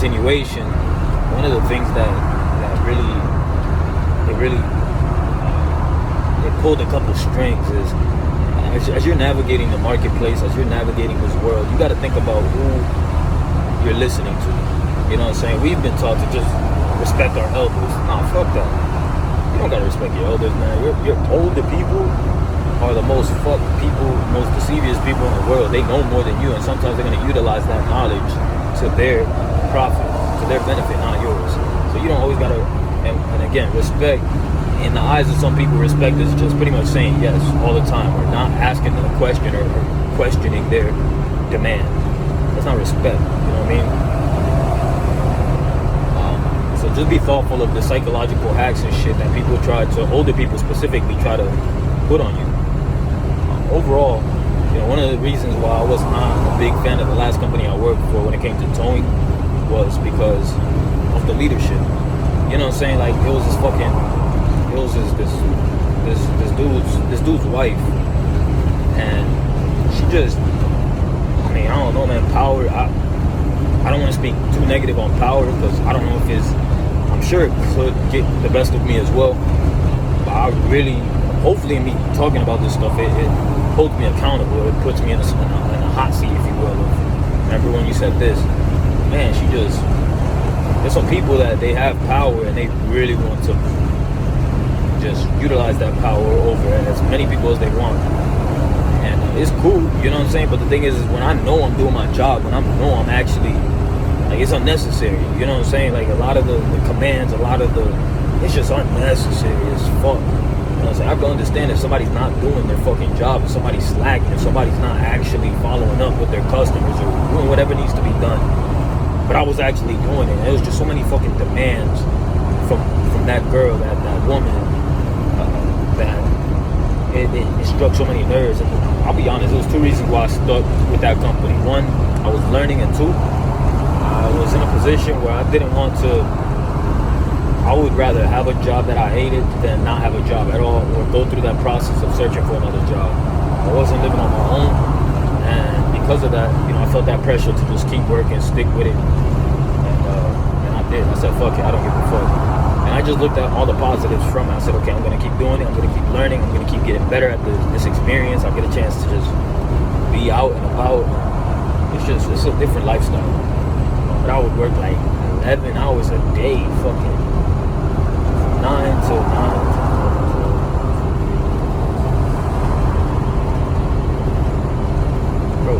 continuation, one of the things that really they pulled a couple strings is as you're navigating the marketplace, as you're navigating this world, you got to think about who you're listening to. You know what I'm saying? We've been taught to just respect our elders. Nah, fuck that. You don't gotta respect your elders, man. Your older people are the most fucked people, most deceivious people in the world. They know more than you, and sometimes they're gonna utilize that knowledge to their profit, to their benefit, not yours. So you don't always gotta. And again, respect. In the eyes of some people, respect is just pretty much saying yes all the time, or not asking them a question or questioning their demand. That's not respect. You know what I mean? So just be thoughtful of the psychological hacks and shit that people try to, older people specifically, try to put on you. Overall, you know, one of the reasons why I was not a big fan of the last company I worked for when it came to towing was because of the leadership. You know what I'm saying? Like, it was this dude's wife, and she just, I mean, I don't know, man. Power. I don't want to speak too negative on power because I don't know if it's. I'm sure it could get the best of me as well. But I really, hopefully, me talking about this stuff, it holds me accountable. It puts me in a hot seat, if you will. Remember when you said this? Man, she just. There's some people that they have power and they really want to just utilize that power over as many people as they want. And it's cool, you know what I'm saying? But the thing is when I know I'm doing my job, when I know I'm actually, like, it's unnecessary, you know what I'm saying? Like, a lot of the commands, it's just unnecessary as fuck. You know what I'm saying? I have to understand if somebody's not doing their fucking job, if somebody's slacking, if somebody's not actually following up with their customers or doing whatever needs to be done. But I was actually doing it. There was just so many fucking demands from that girl, that woman, that it struck so many nerves. And I'll be honest, there was two reasons why I stuck with that company. One, I was learning, and two, I was in a position where I didn't want to. I would rather have a job that I hated than not have a job at all, or go through that process of searching for another job. I wasn't living on my own, and because of that, you know, I felt that pressure to just keep working, stick with it, and I did. I said, fuck it, I don't give a fuck. And I just looked at all the positives from it. I said, okay, I'm going to keep doing it. I'm going to keep learning. I'm going to keep getting better at this experience. I'll get a chance to just be out and about. It's a different lifestyle. But I would work like 11 hours a day, fucking 9 to 9. Bro,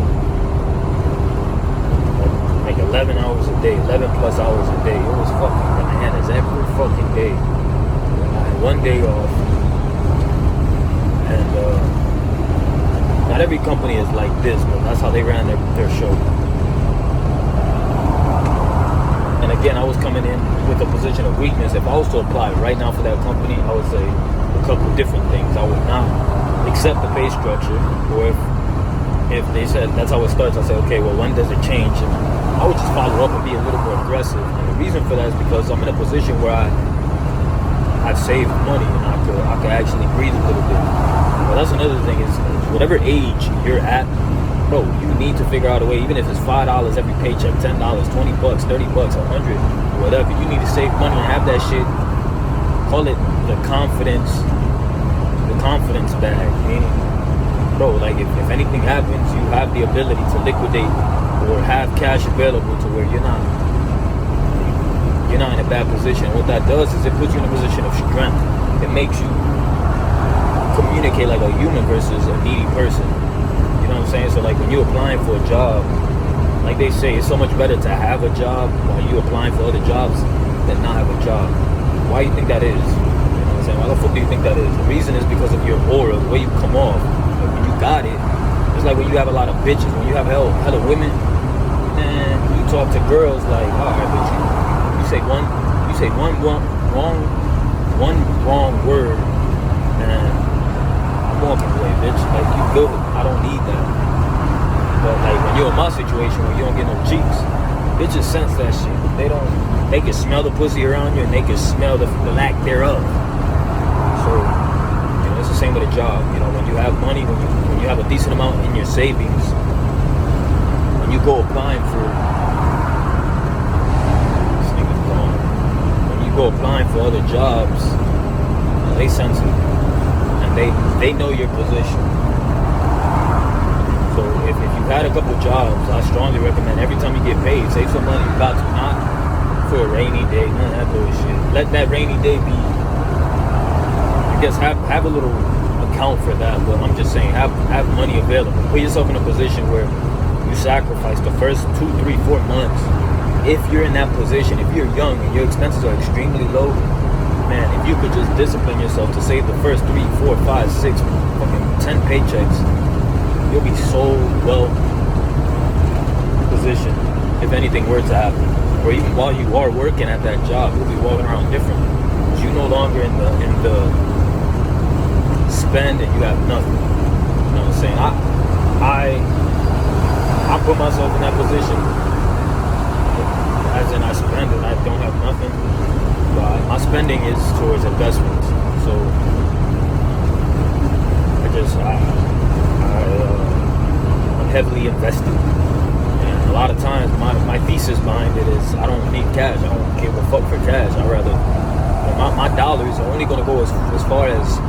like 11 hours a day, 11 plus hours a day. It was fucking bananas every fucking day. I had one day off. And not every company is like this, but that's how they ran their show. And again, I was coming in with a position of weakness. If I was to apply right now for that company, I would say a couple of different things. I would not accept the pay structure, or if they said that's how it starts, I say, okay, well, when does it change? And I would just follow up and be a little more aggressive. And the reason for that is because I'm in a position where I've saved money and I could actually breathe a little bit. But that's another thing is whatever age you're at, bro, you need to figure out a way, even if it's $5 every paycheck, $10, $20, $30, $100, whatever. You need to save money and have that shit. Call it the confidence bag. Meaning, bro, like if anything happens, you have the ability to liquidate or have cash available to where you're not in a bad position. What that does is it puts you in a position of strength. It makes you communicate like a human versus a needy person. You know what I'm saying? So like when you're applying for a job, like they say, it's so much better to have a job while you're applying for other jobs than not have a job. Why do you think that is? You know what I'm saying? Why the fuck do you think that is? The reason is because of your aura, the way you come off. Like when you got it, it's like when you have a lot of bitches, when you have hella women, and you talk to girls like, alright, but you say one wrong word, and I'm walking away, bitch. Like, you good. I don't need that. But like when you're in my situation where you don't get no cheeks, bitches sense that shit. They can smell the pussy around you and they can smell the lack thereof. So, you know, it's the same with a job. You know, when you have money, when you have a decent amount in your savings, when you go applying for for other jobs, they sensitive and they know your position. So if you've had a couple jobs, I strongly recommend every time you get paid, save some money. About to, not for a rainy day, none of that bullshit. Let that rainy day be. I guess have a little account for that, but I'm just saying have money available. Put yourself in a position where you sacrifice the first 2, 3, 4 months. If you're in that position, if you're young and your expenses are extremely low, man, if you could just discipline yourself to save the first 3, 4, 5, 6, fucking 10 paychecks, you'll be so well positioned if anything were to happen. Or even while you are working at that job, you'll be walking around different. Because you're no longer in the spend and you have nothing. You know what I'm saying? I put myself in that position. As in I spend and I don't have nothing. But my spending is towards investments. So I'm heavily invested. And a lot of times my thesis behind it is I don't need cash. I don't give a fuck for cash. I rather my dollars are only gonna go as far as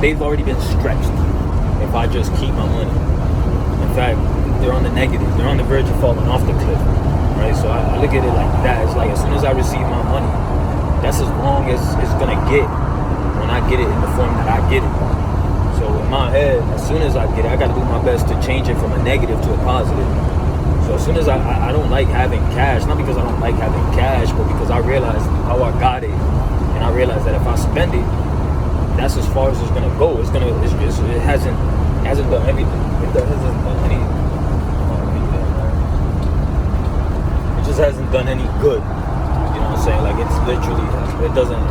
they've already been stretched if I just keep my money. In fact, they're on the negative. They're on the verge of falling off the cliff, right? So I look at it like that. It's like as soon as I receive my money, that's as long as it's gonna get when I get it in the form that I get it. So in my head, as soon as I get it, I gotta do my best to change it from a negative to a positive. So as soon as I don't like having cash, not because I don't like having cash, but because I realized how I got it. And I realized that if I spend it, that's as far as it's gonna go. It hasn't done everything. It hasn't done any. It just hasn't done any good. You know what I'm saying? Like it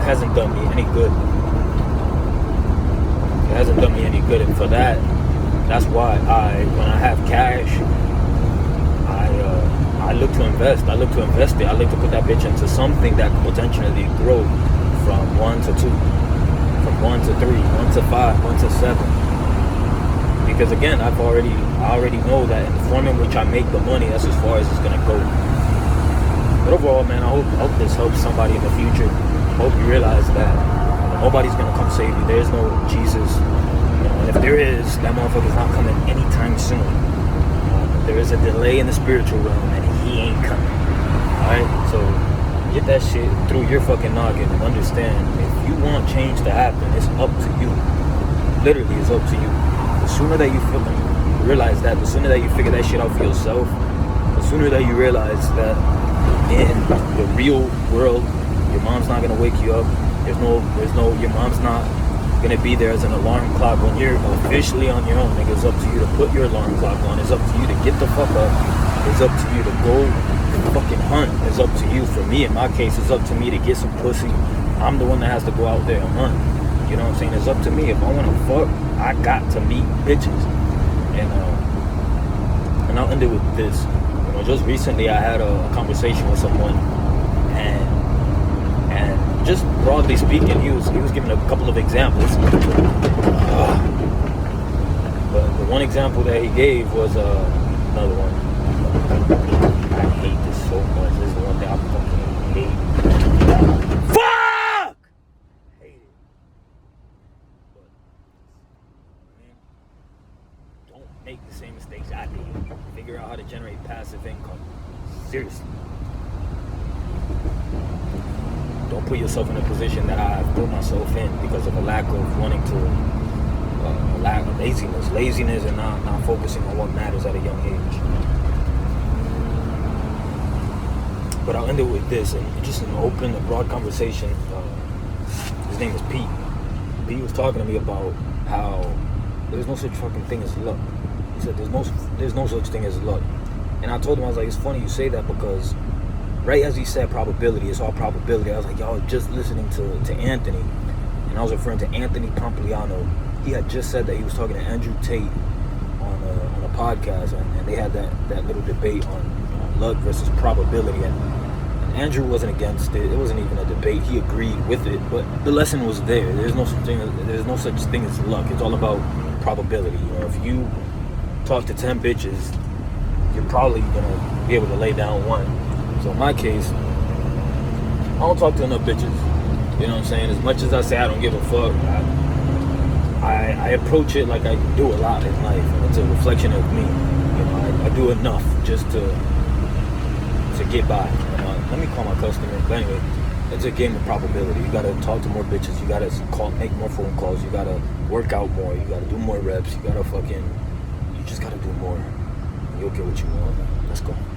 hasn't done me any good. It hasn't done me any good, and for that's why when I have cash, I look to invest. I look to invest it. I look to put that bitch into something that could potentially grow from 1 to 2, from 1 to 3, 1 to 5, 1 to 7. Because again, I already know that in the form in which I make the money, that's as far as it's gonna go. But overall, man, I hope this helps somebody in the future. I hope you realize that nobody's gonna come save you. There is no Jesus. And if there is, that motherfucker's not coming anytime soon. There is a delay in the spiritual realm, and he ain't coming. Alright? So get that shit through your fucking noggin and understand, if you want change to happen, it's up to you. Literally, it's up to you. The sooner that you realize that, the sooner that you figure that shit out for yourself, the sooner that you realize that in the real world, your mom's not gonna wake you up. Your mom's not gonna be there as an alarm clock when you're officially on your own. Nigga, it's up to you to put your alarm clock on. It's up to you to get the fuck up. It's up to you to go fucking hunt. It's up to you. For me, in my case, it's up to me to get some pussy. I'm the one that has to go out there and hunt. You know what I'm saying? It's up to me. If I want to fuck, I got to meet bitches. And I'll end it with this. Just recently I had a conversation with someone, and just broadly speaking, he was giving a couple of examples. But the one example that he gave was another one. I hate this so much. This is the one thing I fucking hate. Fuck! I hate it. But don't make the same mistakes I did. Figure out how to generate passive income. Seriously. Don't put yourself in a position that I've put myself in because of a lack of wanting to, a lack of laziness and not focusing on what matters at a young age. But I'll end it with this, and just an open, broad conversation. His name is Pete. Pete was talking to me about how there's no such fucking thing as luck. He said there's no such thing as luck. And I told him, I was like, it's funny you say that, because right as he said probability, it's all probability. I was like, y'all just listening to Anthony. And I was referring to Anthony Pompliano. He had just said that he was talking to Andrew Tate on a podcast, and they had that little debate on luck versus probability. And Andrew wasn't against it. It wasn't even a debate. He agreed with it, but the lesson was there. There's no such thing as luck. It's all about probability. If you talk to 10 bitches, you're probably gonna be able to lay down one. So in my case, I don't talk to enough bitches. You know what I'm saying? As much as I say I don't give a fuck, I approach it like I do a lot in life, and it's a reflection of me. You know, I do enough just to get by. Let me call my customer. But anyway, it's a game of probability. You gotta talk to more bitches. You gotta make more phone calls. You gotta work out more. You gotta do more reps. You just gotta do more. You'll get what you want. Let's go.